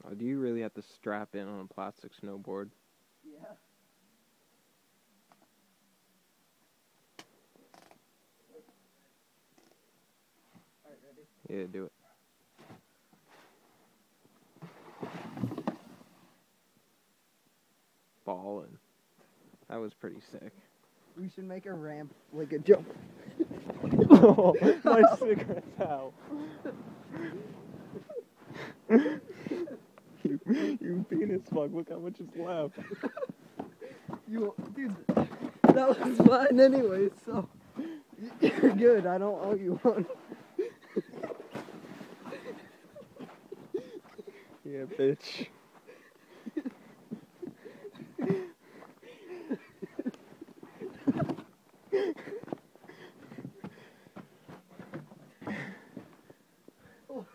Oh, do you really have to strap in on a plastic snowboard? Yeah. Alright, ready? Yeah, do it. Ballin'. That was pretty sick. We should make a ramp, like a jump. Oh, my cigarette's out. you penis fuck, look how much is left. Dude, that was fine anyway, so you're good. I don't owe you one. Yeah, bitch. Oh,